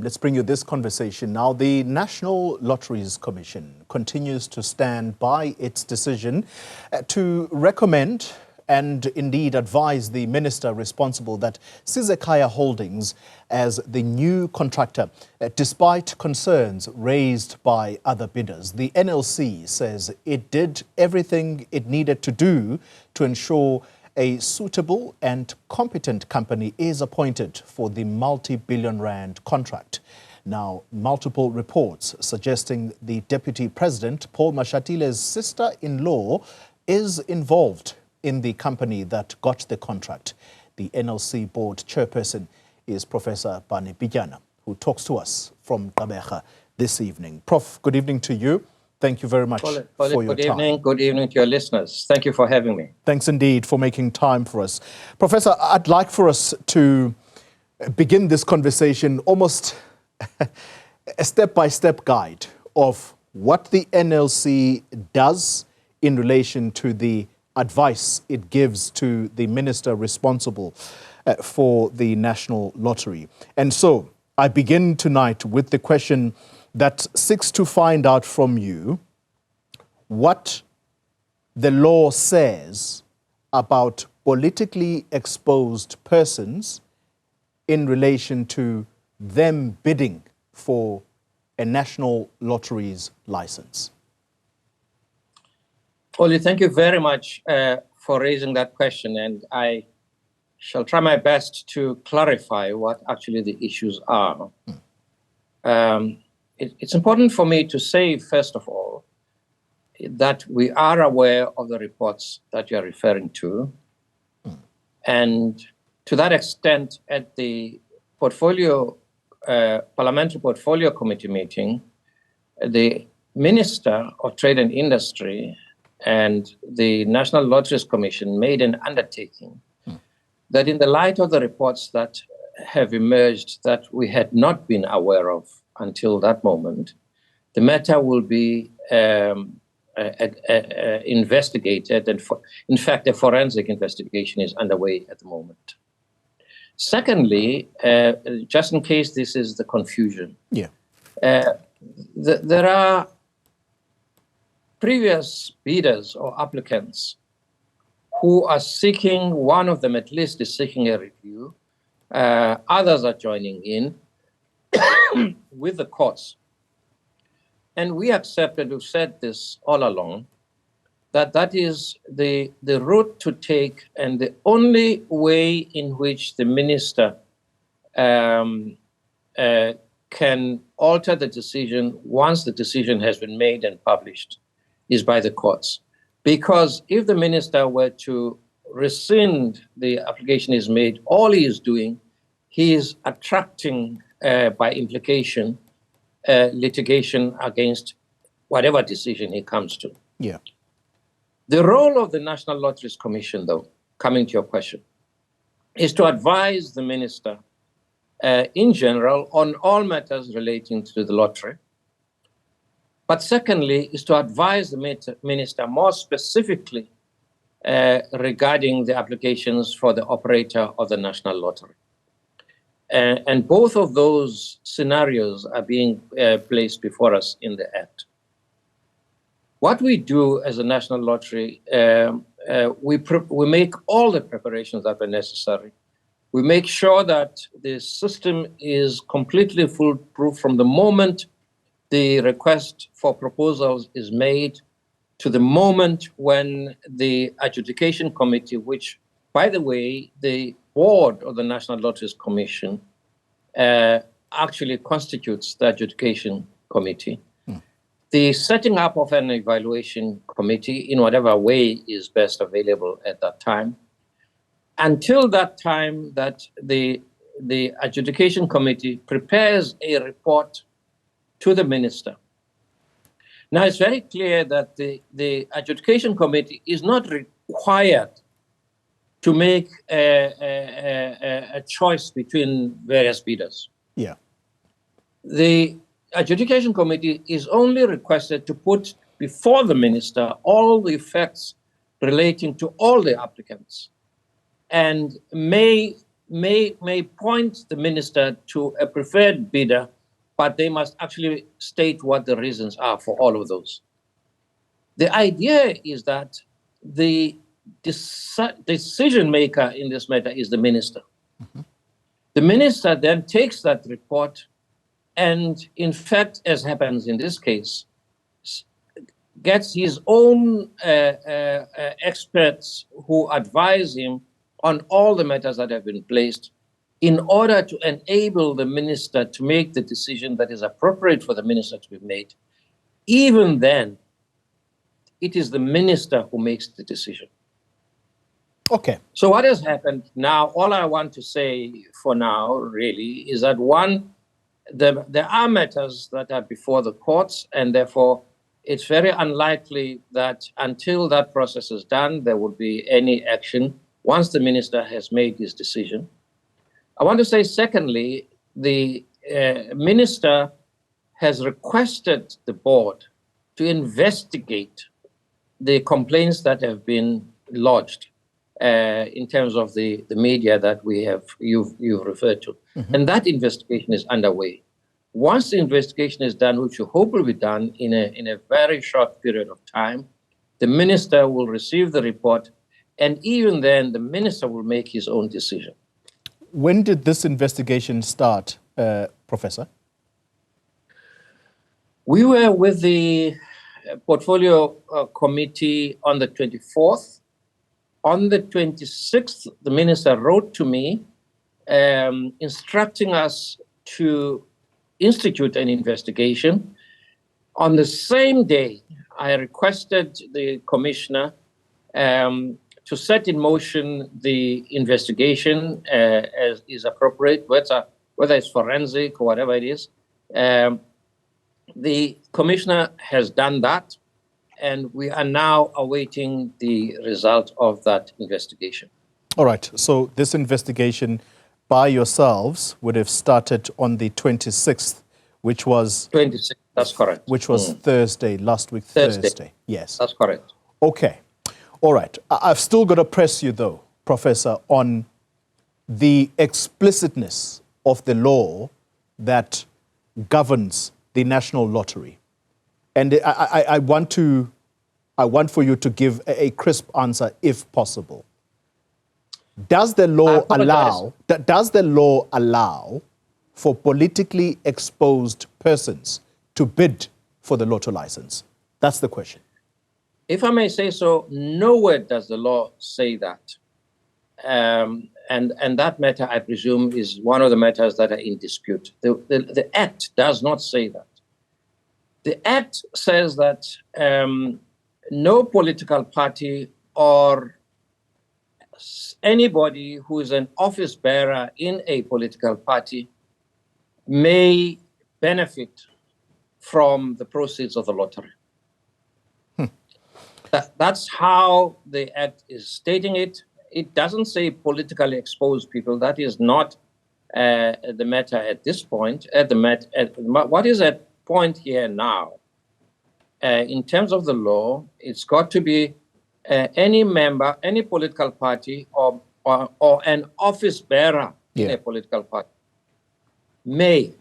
let's bring you this conversation now. The National Lotteries Commission continues to stand by its decision to recommend and indeed advise the minister responsible that Sizekhaya Holdings as the new contractor, despite concerns raised by other bidders. The NLC says it did everything it needed to do to ensure a suitable and competent company is appointed for the multi-billion rand contract. Now, multiple reports suggesting the Deputy President, Paul Mashatile's sister-in-law, is involved in the company that got the contract. The NLC board chairperson is Professor Barney Pityana, who talks to us from Gqeberha this evening. Prof, good evening to you. Thank you very much for your time. Good evening to your listeners. Thank you for having me. Thanks indeed for making time for us. Professor, I'd like for us to begin this conversation almost a step-by-step guide of what the NLC does in relation to the advice it gives to the minister responsible for the National Lottery. And so I begin tonight with the question that seeks to find out from you what the law says about politically exposed persons in relation to them bidding for a national lottery's license. Oli, thank you very much for raising that question, and I shall try my best to clarify what actually the issues are. It's important for me to say, first of all, that we are aware of the reports that you are referring to. And to that extent, at the Parliamentary Portfolio Committee meeting, the Minister of Trade and Industry and the National Lotteries Commission made an undertaking that in the light of the reports that have emerged that we had not been aware of until that moment, the matter will be investigated, and in fact, a forensic investigation is underway at the moment. Secondly, just in case this is the confusion, there are previous bidders or applicants who are seeking, one of them at least is seeking a review, others are joining in with the courts. And we accepted, we've said this all along, that is the route to take and the only way in which the minister can alter the decision once the decision has been made and published is by the courts. Because if the minister were to rescind the application is made, all he is doing, he is attracting, by implication, litigation against whatever decision he comes to. Yeah. The role of the National Lotteries Commission, though, coming to your question, is to advise the minister in general on all matters relating to the lottery. But secondly, is to advise the minister more specifically regarding the applications for the operator of the National Lottery. And both of those scenarios are being placed before us in the Act. What we do as a National Lottery, we make all the preparations that are necessary. We make sure that the system is completely foolproof from the moment the request for proposals is made to the moment when the adjudication committee, which, by the way, the board of the National Lotteries Commission actually constitutes the adjudication committee. The setting up of an evaluation committee in whatever way is best available at that time. Until that time that the adjudication committee prepares a report to the minister. Now, it's very clear that the adjudication committee is not required to make a choice between various bidders. Yeah. The adjudication committee is only requested to put before the minister all the facts relating to all the applicants, and may point the minister to a preferred bidder but they must actually state what the reasons are for all of those. The idea is that the decision maker in this matter is the minister. Mm-hmm. The minister then takes that report and, in fact, as happens in this case, gets his own experts who advise him on all the matters that have been placed in order to enable the minister to make the decision that is appropriate for the minister to be made. Even then, it is the minister who makes the decision. Okay. So what has happened now, all I want to say for now, really, is that one, there are matters that are before the courts, and therefore it's very unlikely that until that process is done, there will be any action once the minister has made his decision. I want to say, secondly, the minister has requested the board to investigate the complaints that have been lodged in terms of the media that you've referred to. Mm-hmm. And that investigation is underway. Once the investigation is done, which we hope will be done in a very short period of time, the minister will receive the report, and even then the minister will make his own decision. When did this investigation start, Professor? We were with the portfolio committee on the 24th. On the 26th, the minister wrote to me instructing us to institute an investigation. On the same day, I requested the commissioner to set in motion the investigation as is appropriate, whether it's forensic or whatever it is. The commissioner has done that, and we are now awaiting the result of that investigation. All right. So this investigation by yourselves would have started on the 26th, which was... 26th, that's correct. Which was Thursday, last week, Thursday. Yes. That's correct. Okay. All right. I've still got to press you, though, Professor, on the explicitness of the law that governs the National Lottery. And I want for you to give a crisp answer, if possible. Does the law allow for politically exposed persons to bid for the lotto license? That's the question. If I may say so, nowhere does the law say that. And that matter, I presume, is one of the matters that are in dispute. The Act does not say that. The Act says that no political party or anybody who is an office bearer in a political party may benefit from the proceeds of the lottery. That's how the Act is stating it. It doesn't say politically exposed people. That is not the matter at this point. What is at point here now, in terms of the law, it's got to be any member, any political party, or an office bearer in a political party may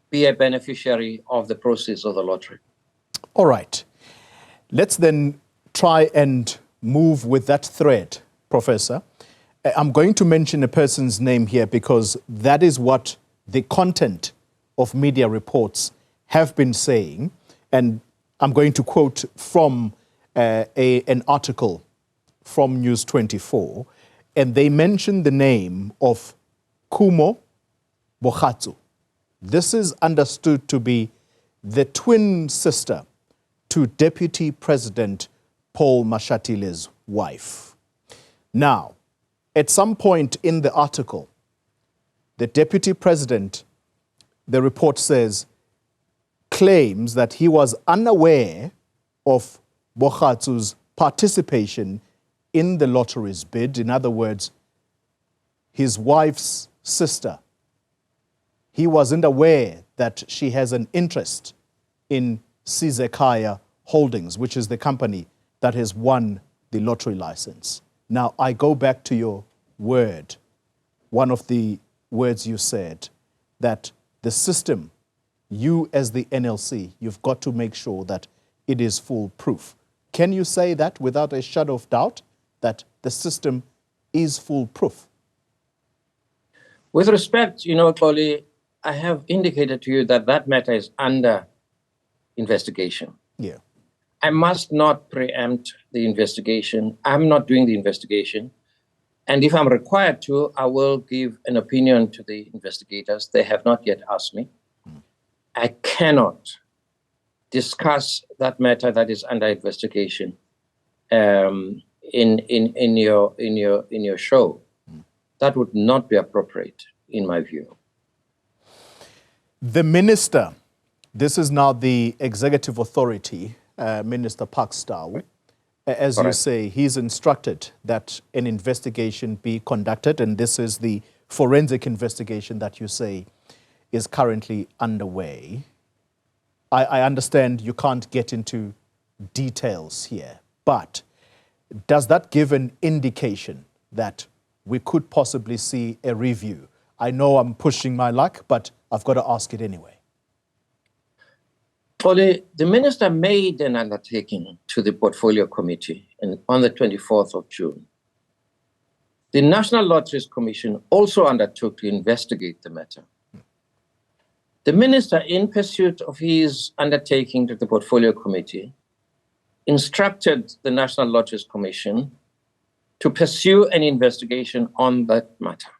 be a beneficiary of the proceeds of the lottery. All right. Let's then try and move with that thread, Professor. I'm going to mention a person's name here because that is what the content of media reports have been saying. And I'm going to quote from an article from News 24. And they mention the name of Kumo Bogatsu. This is understood to be the twin sister to Deputy President Paul Mashatile's wife. Now, at some point in the article, the Deputy President, the report says, claims that he was unaware of Bogatsu's participation in the lottery's bid. In other words, his wife's sister. He wasn't aware that she has an interest in Sizekhaya Holdings, which is the company that has won the lottery license. Now, I go back to your word, one of the words you said, that the system you as the NLC, you've got to make sure that it is foolproof. Can you say that without a shadow of doubt, that the system is foolproof? With respect, Xoli, I have indicated to you that that matter is under investigation. Yeah. I must not preempt the investigation. I'm not doing the investigation. And if I'm required to, I will give an opinion to the investigators. They have not yet asked me. I cannot discuss that matter that is under investigation in your show. That would not be appropriate, in my view. The minister, this is now the executive authority, Minister Pakstau. As Correct. you say, he's instructed that an investigation be conducted, and this is the forensic investigation that you say is currently underway. I understand you can't get into details here, but does that give an indication that we could possibly see a review? I know I'm pushing my luck, but I've got to ask it anyway. Xoli, the minister made an undertaking to the portfolio committee on the 24th of June. The National Lotteries Commission also undertook to investigate the matter. The minister, in pursuit of his undertaking to the portfolio committee, instructed the National Lotteries Commission to pursue an investigation on that matter.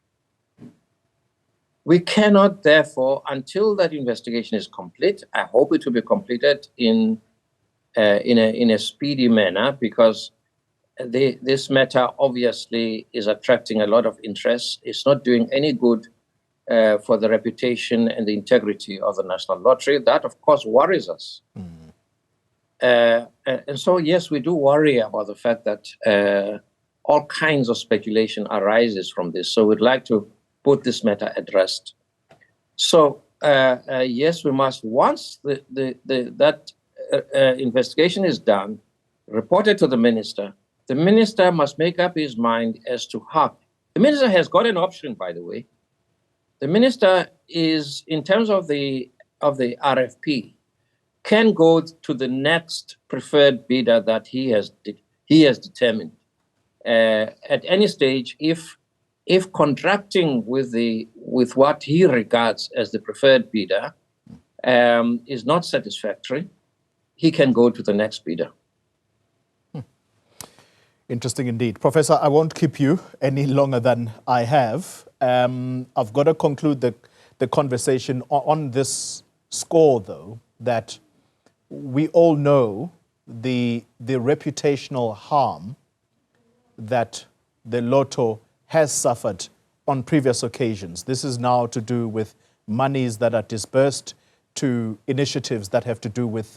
We cannot, therefore, until that investigation is complete, I hope it will be completed in a speedy manner, because this matter obviously is attracting a lot of interest. It's not doing any good for the reputation and the integrity of the National Lottery. That, of course, worries us. And so, yes, we do worry about the fact that all kinds of speculation arises from this. So we'd like to put this matter at rest. So, yes, we must, once that investigation is done, reported to the minister must make up his mind as to how. The minister has got an option, by the way. The minister is, in terms of the RFP, can go to the next preferred bidder that he has determined at any stage. If contracting with what he regards as the preferred bidder is not satisfactory, he can go to the next bidder. Interesting indeed. Professor, I won't keep you any longer than I have. I've got to conclude the conversation on this score, though, that we all know the reputational harm that the Lotto has suffered on previous occasions. This is now to do with monies that are disbursed to initiatives that have to do with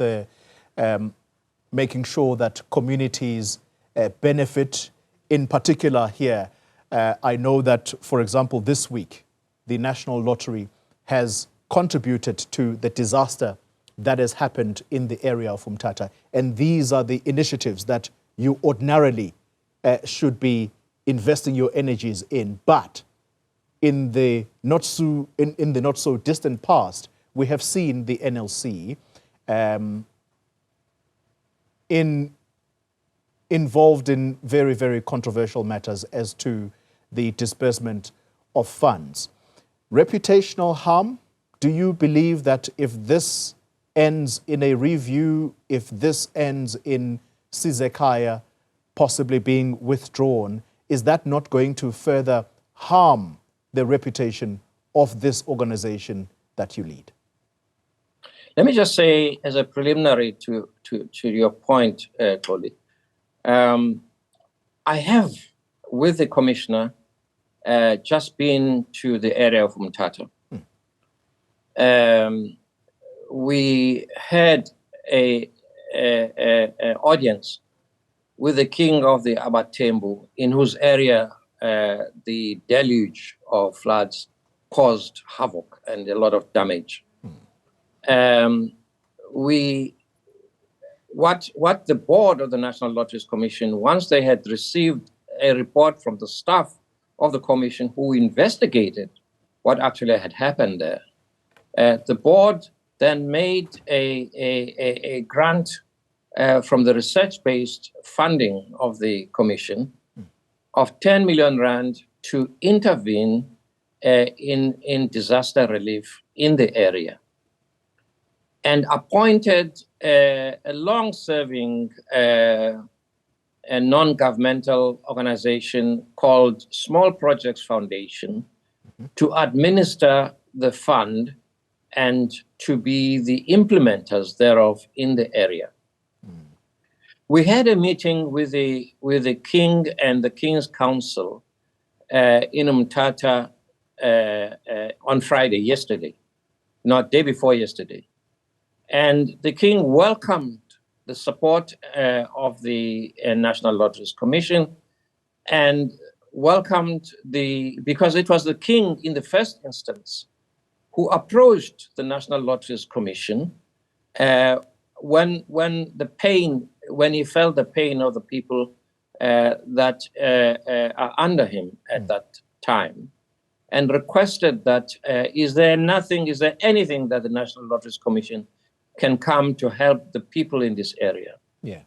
making sure that communities benefit. In particular here, I know that, for example, this week, the National Lottery has contributed to the disaster that has happened in the area of Umtata. And these are the initiatives that you ordinarily should be investing your energies in. But in the not so distant past, we have seen the NLC involved in very, very controversial matters as to the disbursement of funds. Reputational harm, do you believe that if this ends in a review, if this ends in Sizekhaya possibly being withdrawn, is that not going to further harm the reputation of this organization that you lead? Let me just say, as a preliminary to your point, Xoli, I have, with the commissioner, just been to the area of Umtata. We had an audience with the king of the Abatembu, in whose area the deluge of floods caused havoc and a lot of damage. What the board of the National Lotteries Commission, once they had received a report from the staff of the commission who investigated what actually had happened there, the board then made a grant from the research-based funding of the commission of 10 million rand to intervene in disaster relief in the area, and appointed a long-serving a non-governmental organization called Small Projects Foundation to administer the fund and to be the implementers thereof in the area. We had a meeting with the King and the King's Council in Umtata on Friday, yesterday, not day before yesterday. And the King welcomed the support of the National Lotteries Commission, and welcomed because it was the King in the first instance who approached the National Lotteries Commission when he felt the pain of the people that are under him at that time, and requested that is there anything that the National Lotteries Commission can come to help the people in this area? Yeah.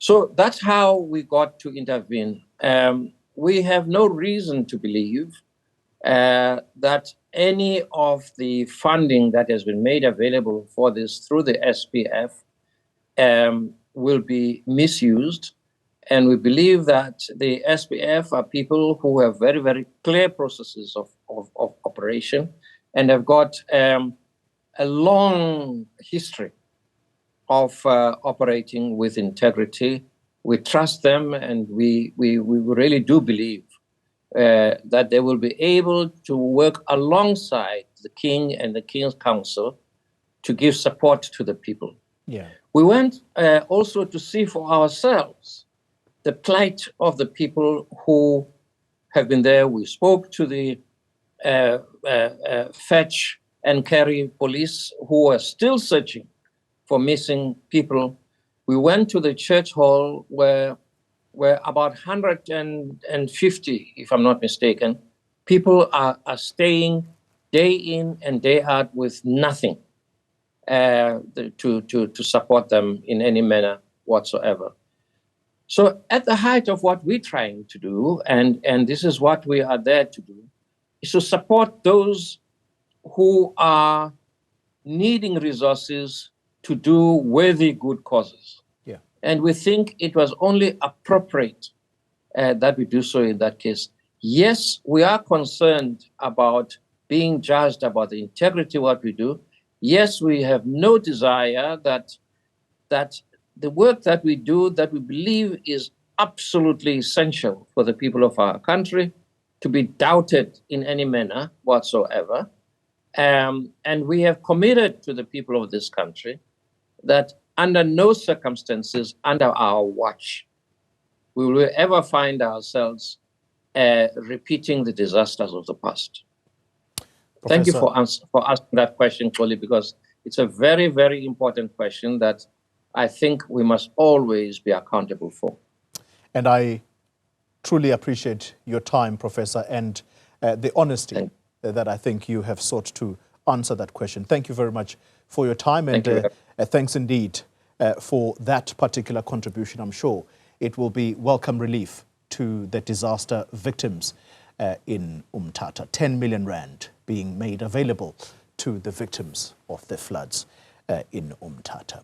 So that's how we got to intervene. We have no reason to believe that any of the funding that has been made available for this through the SPF will be misused. And we believe that the SPF are people who have very, very clear processes of operation and have got a long history of operating with integrity. We trust them, and we really do believe that they will be able to work alongside the King and the King's Council to give support to the people. Yeah. We went also to see for ourselves the plight of the people who have been there. We spoke to the fetch and carry police who are still searching for missing people. We went to the church hall where about 150, if I'm not mistaken, people are staying day in and day out with nothing to support them in any manner whatsoever. So at the height of what we're trying to do, and this is what we are there to do, is to support those who are needing resources to do worthy good causes. Yeah. And we think it was only appropriate that we do so in that case. Yes, we are concerned about being judged about the integrity of what we do. Yes, we have no desire that the work that we do, that we believe is absolutely essential for the people of our country, to be doubted in any manner whatsoever. And we have committed to the people of this country that under no circumstances under our watch we will ever find ourselves repeating the disasters of the past. Professor, thank you for asking that question, Koli, because it's a very, very important question that I think we must always be accountable for. And I truly appreciate your time, Professor, and the honesty that I think you have sought to answer that question. Thank you very much for your time, and thanks indeed for that particular contribution. I'm sure it will be welcome relief to the disaster victims in Umtata. 10 million rand being made available to the victims of the floods in Umtata.